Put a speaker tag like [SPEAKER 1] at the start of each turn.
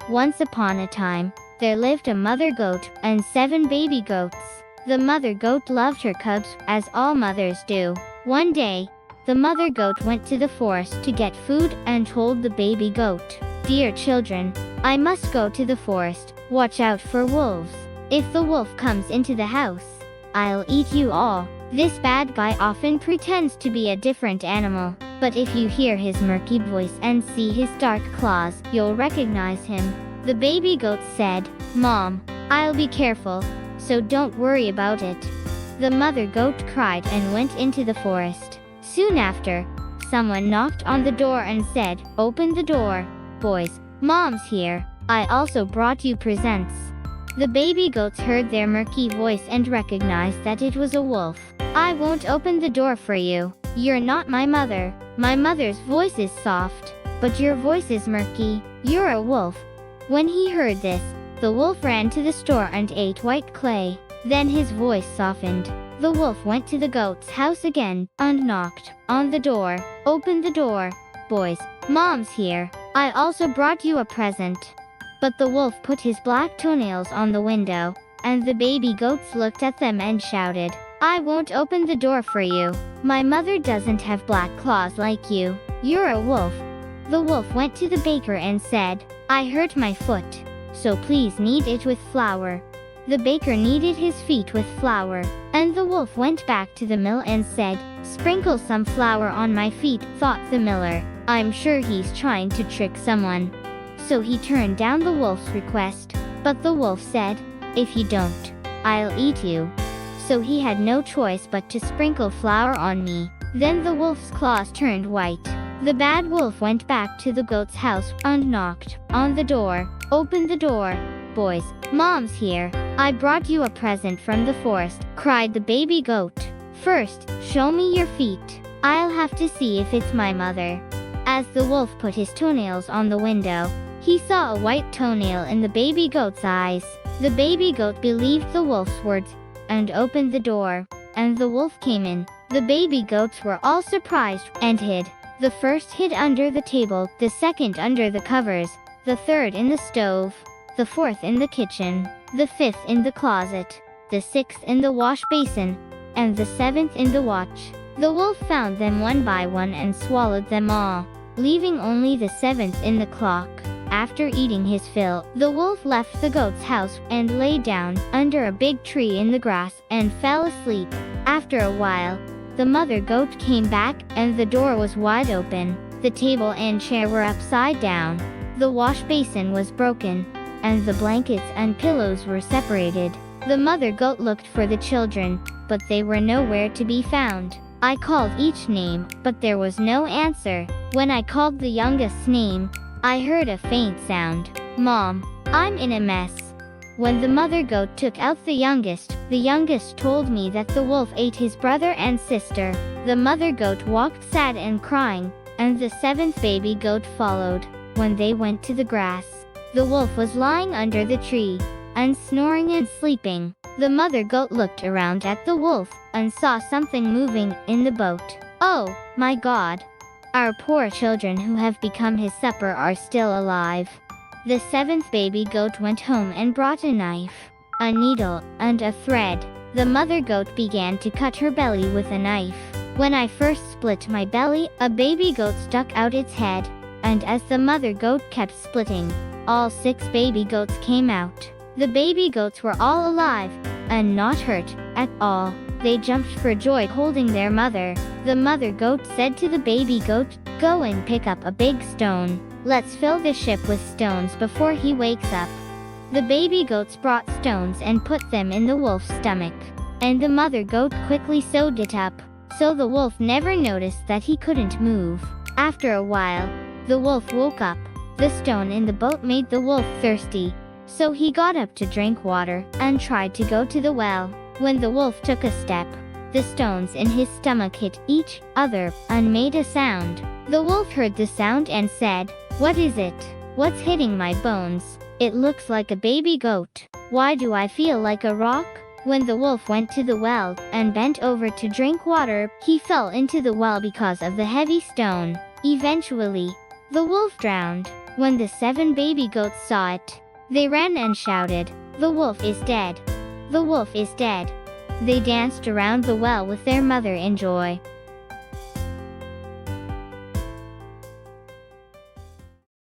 [SPEAKER 1] Once upon a time, there lived a mother goat and 7 baby goats. The mother goat loved her cubs, as all mothers do. One day, the mother goat went to the forest to get food and told the baby goat, "Dear children, I must go to the forest. Watch out for wolves. If the wolf comes into the house, I'll eat you all." This bad guy often pretends to be a different animal, but if you hear his murky voice and see his dark claws, you'll recognize him. The baby goat said, "Mom, I'll be careful, so don't worry about it." The mother goat cried and went into the forest. Soon after, someone knocked on the door and said, "Open the door, boys, Mom's here. I also brought you presents." The baby goats heard their murky voice and recognized that it was a wolf. "I won't open the door for you. You're not my mother. My mother's voice is soft, but your voice is murky. You're a wolf." When he heard this, the wolf ran to the store and ate white clay. Then his voice softened. The wolf went to the goat's house again and knocked on the door. "Open the door, boys, Mom's here. I also brought you a present." But the wolf put his black toenails on the window, and the baby goats looked at them and shouted, "I won't open the door for you. My mother doesn't have black claws like you. You're a wolf." The wolf went to the baker and said, "I hurt my foot, so please knead it with flour." The baker kneaded his feet with flour, and the wolf went back to the mill and said, "Sprinkle some flour on my feet," thought the miller. "I'm sure he's trying to trick someone." So he turned down the wolf's request, but the wolf said, "If you don't, I'll eat you." So he had no choice but to sprinkle flour on me. Then the wolf's claws turned white. The bad wolf went back to the goat's house and knocked on the door. "Open the door, boys, Mom's here. I brought you a present from the forest," cried the baby goat. "First, show me your feet. I'll have to see if it's my mother." As the wolf put his toenails on the window, he saw a white toenail in the baby goat's eyes. The baby goat believed the wolf's words and opened the door, and the wolf came in. The baby goats were all surprised and hid. The first hid under the table, the second under the covers, the third in the stove, the fourth in the kitchen, the fifth in the closet, the sixth in the wash basin, and the seventh in the watch. The wolf found them one by one and swallowed them all, leaving only the seventh in the clock. After eating his fill, the wolf left the goat's house and lay down under a big tree in the grass and fell asleep. After a while, the mother goat came back and the door was wide open. The table and chair were upside down. The wash basin was broken, and the blankets and pillows were separated. The mother goat looked for the children, but they were nowhere to be found. I called each name, but there was no answer. When I called the youngest's name, I heard a faint sound. "Mom, I'm in a mess." When the mother goat took out the youngest told me that the wolf ate his brother and sister. The mother goat walked sad and crying, and the 7th baby goat followed. When they went to the grass, the wolf was lying under the tree, and snoring and sleeping. The mother goat looked around at the wolf, and saw something moving in the boat. "Oh, my God! Our poor children who have become his supper are still alive." The 7th baby goat went home and brought a knife, a needle, and a thread. The mother goat began to cut her belly with a knife. When I first split my belly, a baby goat stuck out its head, and as the mother goat kept splitting, all 6 baby goats came out. The baby goats were all alive, and not hurt at all. They jumped for joy holding their mother. The mother goat said to the baby goat, "Go and pick up a big stone. Let's fill the ship with stones before he wakes up." The baby goats brought stones and put them in the wolf's stomach, and the mother goat quickly sewed it up, so the wolf never noticed that he couldn't move. After a while, the wolf woke up. The stone in the boat made the wolf thirsty, so he got up to drink water and tried to go to the well. When the wolf took a step, the stones in his stomach hit each other and made a sound. The wolf heard the sound and said, "What is it? What's hitting my bones? It looks like a baby goat. Why do I feel like a rock?" When the wolf went to the well and bent over to drink water, he fell into the well because of the heavy stone. Eventually, the wolf drowned. When the 7 baby goats saw it, they ran and shouted, "The wolf is dead! The wolf is dead!" They danced around the well with their mother in joy.